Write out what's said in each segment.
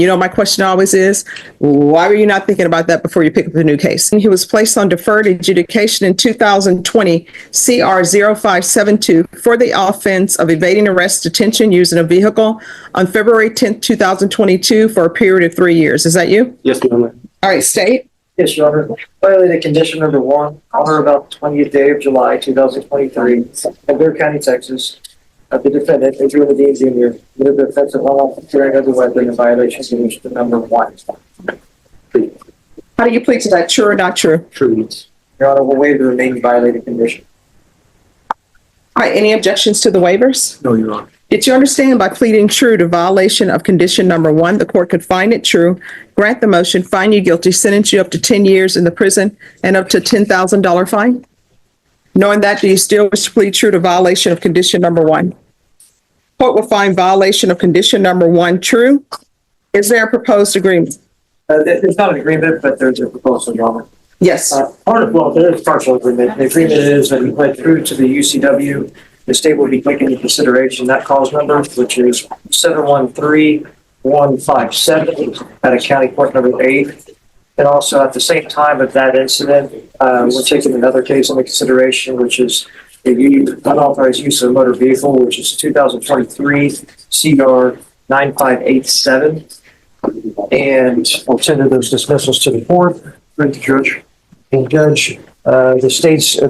You know, my question always is, why were you not thinking about that before you pick up a new case? He was placed on deferred adjudication in 2020 CR 0572 for the offense of evading arrest, detention, using a vehicle on February 10th, 2022 for a period of 3 years. Is that you? Yes, ma'am. All right, state. Yes, Your Honor. Violated condition number 1 on or about the 20th day of July, 2023, in Blair County, Texas. The defendant, Adrian Medine Jr., committed the offense of unlawful carrying of the weapon in violation of condition number 1. How do you plead to that? True or not true? True. Your Honor, will waive the remaining violated condition. All right, any objections to the waivers? No, Your Honor. Did you understand by pleading true to violation of condition number 1, the court could find it true, grant the motion, find you guilty, sentence you up to 10 years in the prison and up to $10,000 fine? Knowing that, do you still wish to plead true to violation of condition number 1? Court will find violation of condition number 1 true. Is there a proposed agreement? There's not an agreement, but there's a proposal, Your Honor. Yes. There is partial agreement. The agreement is that he pled true to the UCW. The state will be taking into consideration that cause number, which is 713157 at a county court number 8. And also at the same time of that incident, we're taking another case into consideration, which is the unauthorized use of a motor vehicle, which is 2023 CR 9587. And I'll tender those dismissals to the court. Thank you, Judge. And Judge, the state's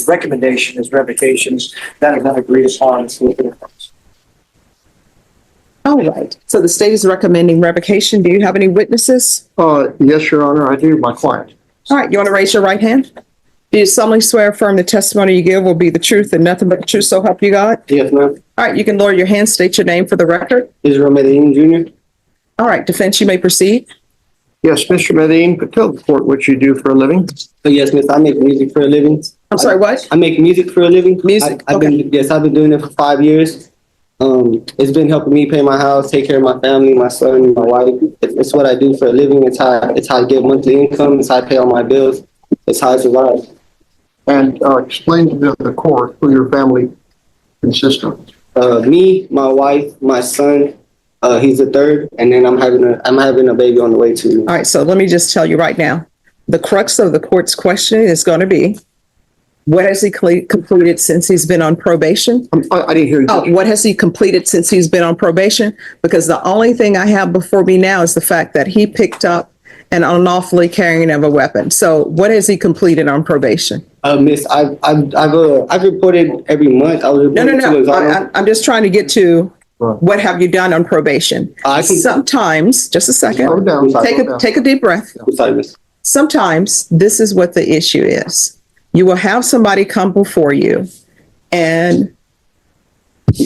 recommendation is revocations that have been agreed upon. All right. So the state is recommending revocation. Do you have any witnesses? Yes, Your Honor, I do. My client. All right. You want to raise your right hand? Do you solemnly swear affirm the testimony you give will be the truth and nothing but the truth, so help you God? Yes, ma'am. All right. You can lower your hand, state your name for the record. Israel Medine Jr. All right. Defense, you may proceed. Yes, Mr. Medine, but tell the court what you do for a living. Yes, miss. I make music for a living. I'm sorry, what? I make music for a living. Music. I've been doing it for 5 years. It's been helping me pay my house, take care of my family, my son, my wife. It's what I do for a living. It's how I get monthly income. It's how I pay all my bills. It's how I survive. And explain to the court who your family consists of. Me, my wife, my son. He's the third, and then I'm having a baby on the way too. All right. So let me just tell you right now, the crux of the court's question is going to be, what has he completed since he's been on probation? I didn't hear you. Oh, what has he completed since he's been on probation? Because the only thing I have before me now is the fact that he picked up an unlawfully carrying of a weapon. So what has he completed on probation? Miss, I've reported every month. No. I'm just trying to get to what have you done on probation? Sometimes, just a second, take a deep breath. Sometimes this is what the issue is. You will have somebody come before you and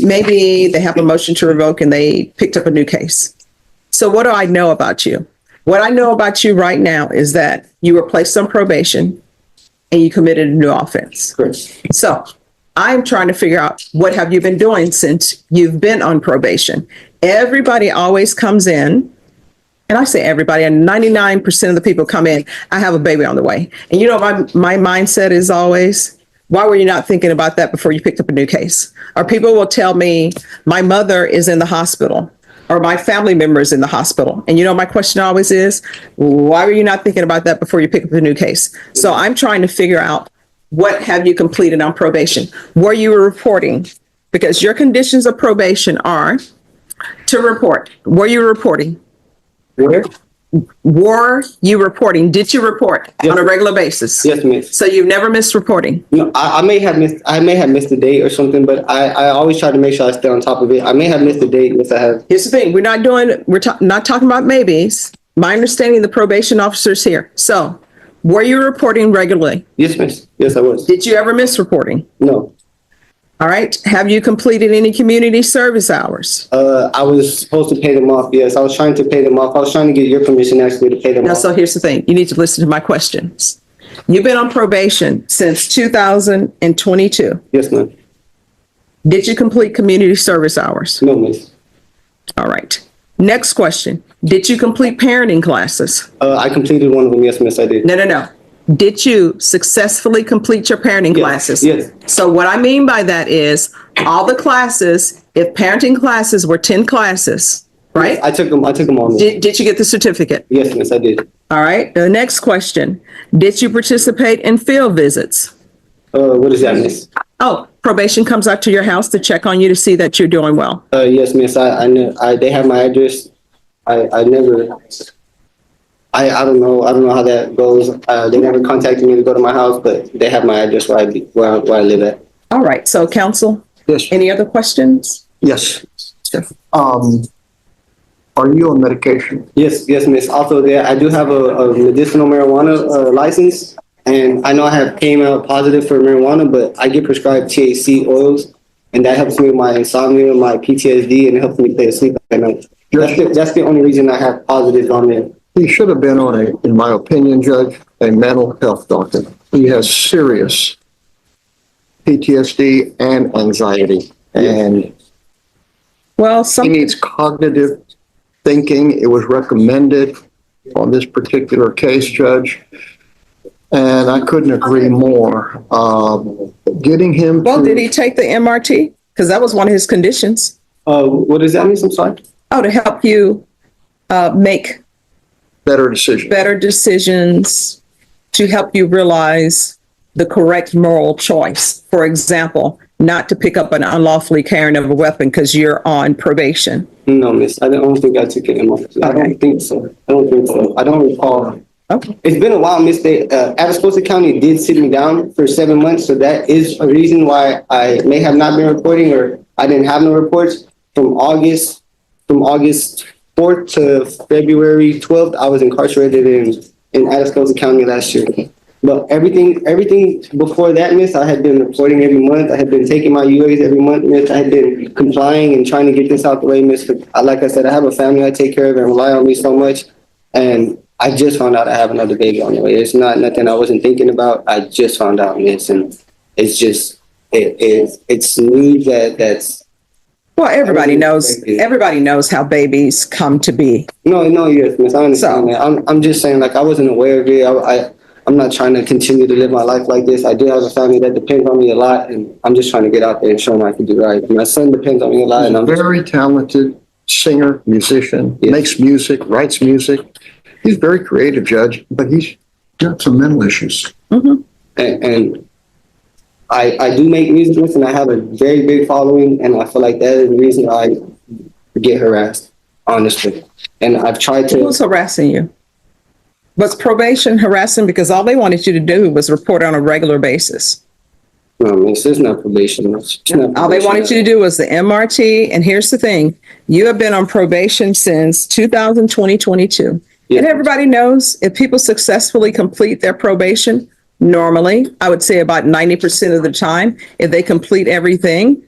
maybe they have a motion to revoke and they picked up a new case. So what do I know about you? What I know about you right now is that you were placed on probation and you committed a new offense. Correct. So I'm trying to figure out, what have you been doing since you've been on probation? Everybody always comes in, and I say everybody, and 99% of the people come in, I have a baby on the way. And you know, my mindset is always, why were you not thinking about that before you picked up a new case? Or people will tell me, my mother is in the hospital, or my family member is in the hospital. And you know, my question always is, why were you not thinking about that before you picked up a new case? So I'm trying to figure out, what have you completed on probation? Were you reporting? Because your conditions of probation are to report. Were you reporting? Where? Were you reporting? Did you report on a regular basis? Yes, miss. So you've never missed reporting? No, I may have missed a date or something, but I always try to make sure I stay on top of it. I may have missed a date. Yes, I have. Here's the thing: we're not talking about maybes. My understanding, the probation officer's here. So, were you reporting regularly? Yes, miss. Yes, I was. Did you ever miss reporting? No. All right. Have you completed any community service hours? I was supposed to pay them off. Yes, I was trying to pay them off. I was trying to get your permission actually to pay them off. So here's the thing. You need to listen to my questions. You've been on probation since 2022. Yes, ma'am. Did you complete community service hours? No, miss. All right. Next question. Did you complete parenting classes? I completed one of them. Yes, miss, I did. No. Did you successfully complete your parenting classes? Yes. So what I mean by that is all the classes, if parenting classes were 10 classes, right? I took them all, miss. Did you get the certificate? Yes, miss, I did. All right. The next question. Did you participate in field visits? What is that, miss? Oh, probation comes out to your house to check on you to see that you're doing well. Yes, miss, I know, they have my address. I never, I don't know how that goes. They never contacted me to go to my house, but they have my address where I live at. All right. So counsel, Yes, any other questions? yes. Are you on medication? Yes, miss. Also, there I do have a medicinal marijuana license, and I know I have came out positive for marijuana, but I get prescribed THC oils, and that helps me with my insomnia, my PTSD, and it helps me stay asleep at night. That's the only reason I have positives on there. He should have been on in my opinion, Judge, a mental health doctor. He has serious PTSD and anxiety, and Well, he needs cognitive thinking. It was recommended on this particular case, Judge, and I couldn't agree more. Getting him well, to, did he take the MRT? Because that was one of his conditions. What does that mean? I'm sorry. Oh, to help you make better decision. better decisions, to help you realize the correct moral choice. For example, not to pick up an unlawfully carrying of a weapon because you're on probation. No, miss. I don't think I took it in my. I don't think so. I don't recall. Okay. It's been a while, miss. Atascosa County did sit me down for 7 months, so that is a reason why I may have not been reporting, or I didn't have no reports from August 4th to February 12th. I was incarcerated in Atascosa County last year. But everything before that, miss, I had been reporting every month. I had been taking my UAs every month, miss. I had been complying and trying to get this out the way, miss. Like I said, I have a family I take care of and rely on me so much. And I just found out I have another baby on the way. It's not nothing I wasn't thinking about. I just found out, miss. And it's just, it's news that's. Well, everybody knows how babies come to be. No, yes, miss. I understand that. I'm just saying, like, I wasn't aware of it. I'm not trying to continue to live my life like this. I do have a family that depends on me a lot, and I'm just trying to get out there and show them I can do right. My son depends on me a lot, He's and I'm very talented singer, musician, Yes. makes music, writes music. He's very creative, Judge, but he's got some mental issues. and I do make music, miss, and I have a very big following, and I feel like that is the reason I get harassed, honestly. And I've tried to. Who's harassing you? Was probation harassing because all they wanted you to do was report on a regular basis? No, miss, it's not probation. All they wanted you to do was the MRT. And here's the thing. You have been on probation since 2022. Yeah. And everybody knows if people successfully complete their probation, normally, I would say about 90% of the time, if they complete everything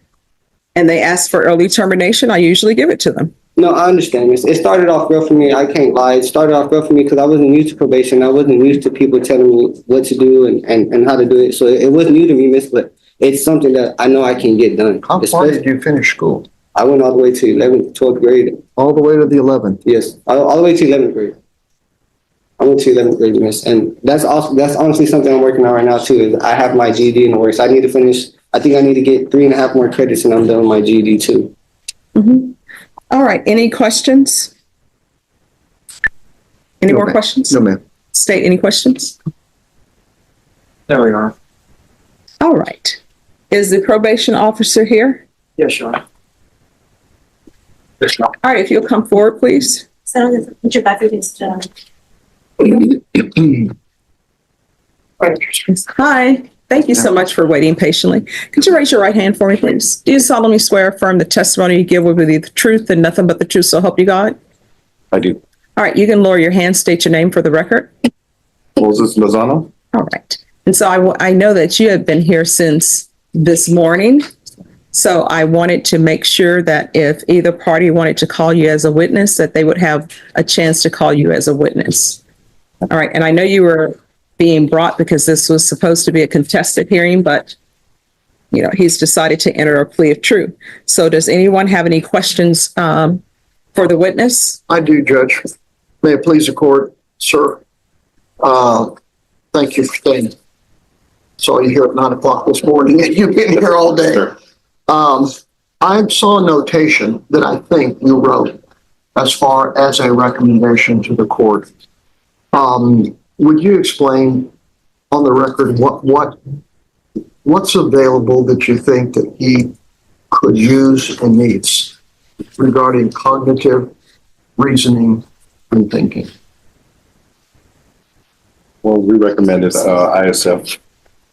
and they ask for early termination, I usually give it to them. No, I understand, miss. It started off rough for me. I can't lie. It started off rough for me because I wasn't used to probation. I wasn't used to people telling me what to do and how to do it. So it was new to me, miss, but it's something that I know I can get done. How far did you finish school? I went all the way to 11th, 12th grade. All the way to the 11th? Yes, all the way to 11th grade. I went to 11th grade, miss. And that's honestly something I'm working on right now, too, is I have my GED in the works. I need to finish. I think I need to get 3.5 more credits and I'm done with my GED, too. Mm-hmm. All right. Any questions? Any No, more ma'am. questions? No, ma'am. State, any questions? There we are. All right. Is the probation officer here? Yes, Your Honor. Yes, Your Honor. All right. If you'll come forward, please. So, put your back against, Hi. Thank you so much for waiting patiently. Could you raise your right hand for me, please? Do you solemnly swear or affirm the testimony you give will be the truth and nothing but the truth, so help you God? I do. All right. You can lower your hand, state your name for the record. Moses Lozano? All right. And so I know that you have been here since this morning. So I wanted to make sure that if either party wanted to call you as a witness, that they would have a chance to call you as a witness. All right. And I know you were being brought because this was supposed to be a contested hearing, but he's decided to enter a plea of truth. So does anyone have any questions for the witness? I do, Judge. May it please the court, sir. Thank you for staying. Saw you here at 9 o'clock this morning and you've been here all day. I saw a notation that I think you wrote as far as a recommendation to the court. Would you explain on the record what's available that you think that he could use and needs regarding cognitive reasoning and thinking? Well, we recommended ISF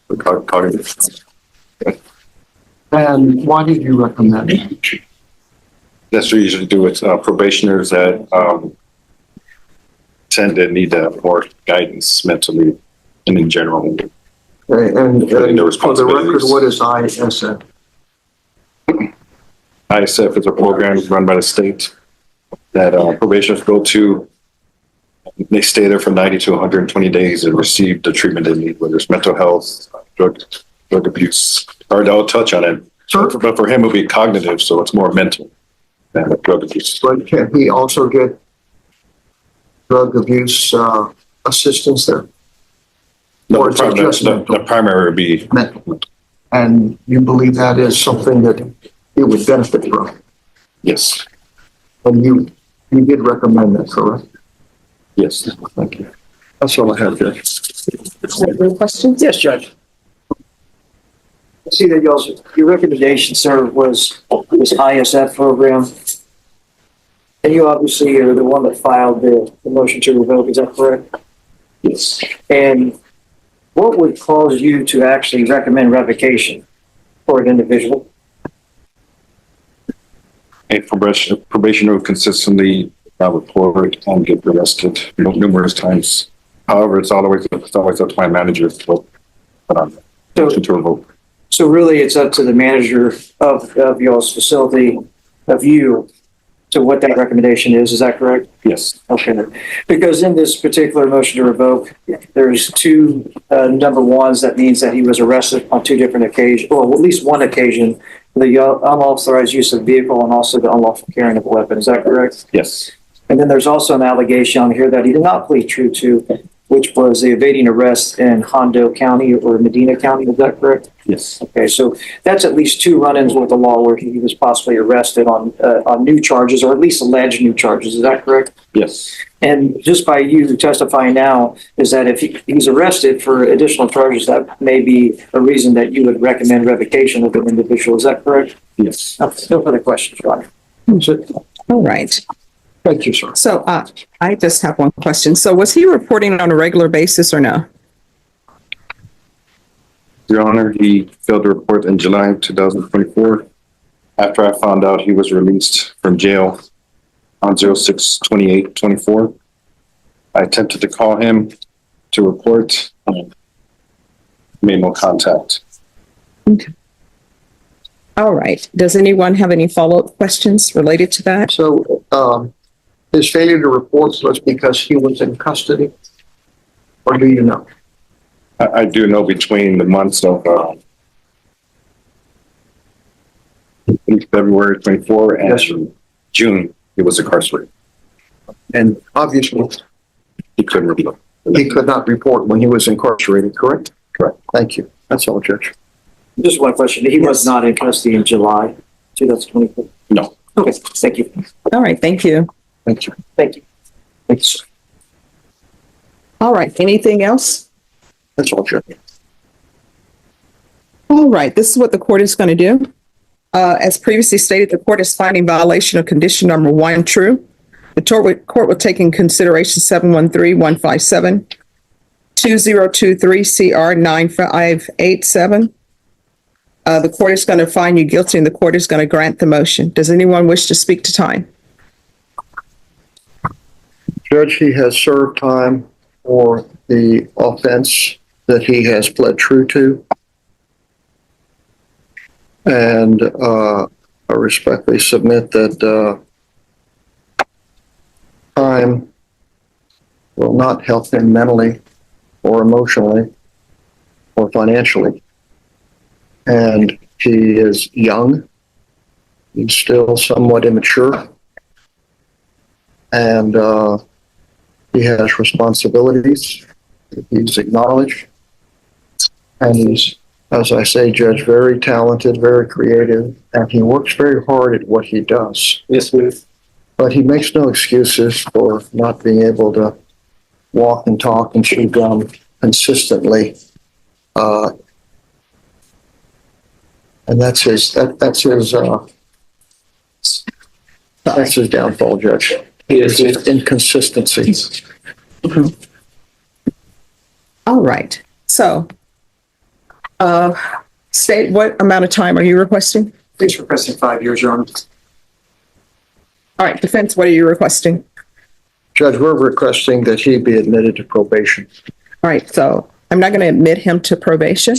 for cognitive. And why did you recommend it? That's what we usually do with probationers that tend to need more guidance mentally and in general. Okay, and Getting the for the record, responsibilities. what is ISF? ISF is a program run by the state that probationers go to. They stay there for 90 to 120 days and receive the treatment they need, whether it's mental health, drug abuse, or they'll touch on it. Sure. But for him, it'll be cognitive, so it's more mental than drug abuse. But can he also get drug abuse assistance there? No, Or is it just mental? the primary would be Mental. And you believe that is something that he would benefit from? yes, And you did recommend that, correct? yes. Thank you. That's all I have, Judge. Any questions? Yes, Judge. I see that your recommendation, sir, was this ISF program. And you obviously are the one that filed the motion to revoke, is that correct? Yes. And what would cause you to actually recommend revocation for an individual? A probationer who consistently report and get arrested numerous times. However, it's always up to my manager to vote. Motion to revoke. So really, it's up to the manager of y'all's facility, of you, to what that recommendation is that correct? Yes. Okay, because in this particular motion to revoke, there's two number ones. That means that he was arrested on two different occasions, or at least one occasion, the unauthorized use of vehicle and also the unlawful carrying of a weapon. Is that correct? Yes. And then there's also an allegation on here that he did not plead true to, which was the evading arrest in Hondo County or Medina County. Is that correct? Yes. Okay, so that's at least two run-ins with the law where he was possibly arrested on new charges, or at least alleged new charges. Is that correct? Yes. And just by you testifying now, is that if he's arrested for additional charges, that may be a reason that you would recommend revocation of an individual. Is that correct? Yes. No further questions, Your Honor. That's it. All right. Thank you, sir. So I just have one question. So was he reporting on a regular basis or no? Your Honor, he failed to report in July 2024. After I found out he was released from jail on 06/28/24, I attempted to call him to report, made no contact. Okay. All right. Does anyone have any follow-up questions related to that? So, his failure to report was because he was in custody? Or do you know? I do know between the months of February 24 and Yes. June, he was incarcerated. And obviously, He couldn't report. he could not report when he was incarcerated, correct? Correct. Thank you. That's all, Judge. Just one question. He was Yes. not in custody in July 2024? No. Okay, thank you. All right. Thank you. Thank you. Thank you. Thank you, sir. All right. Anything else? That's all, Judge. All right. This is what the court is going to do. As previously stated, the court is finding violation of condition number 1 true. The court will take in consideration 713-157, 2023 CR 9587. The court is going to find you guilty and the court is going to grant the motion. Does anyone wish to speak to time? Judge, he has served time for the offense that he has pled true to. And I respectfully submit that time will not help him mentally or emotionally or financially. And he is young. He's still somewhat immature. And he has responsibilities. He's acknowledged. And he's, as I say, Judge, very talented, very creative, and he works very hard at what he does. Yes, please. But he makes no excuses for not being able to walk and talk and chew gum consistently. And that's his downfall, Judge. It's his inconsistency. All right. So, state, what amount of time are you requesting? Please requesting 5 years, Your Honor. All right, defense, what are you requesting? Judge, we're requesting that he be admitted to probation. All right, so I'm not going to admit him to probation.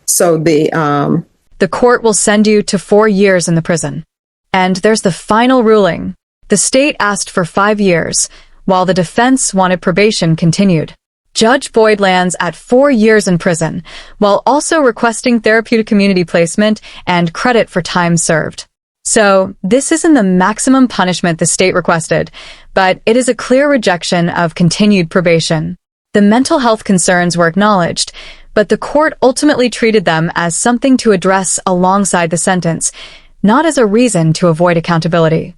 So The court will send you to 4 years in the prison. And there's the final ruling. The state asked for 5 years, while the defense wanted probation continued. Judge Boyd lands at 4 years in prison, while also requesting therapeutic community placement and credit for time served. So, this isn't the maximum punishment the state requested, but it is a clear rejection of continued probation. The mental health concerns were acknowledged, but the court ultimately treated them as something to address alongside the sentence, not as a reason to avoid accountability.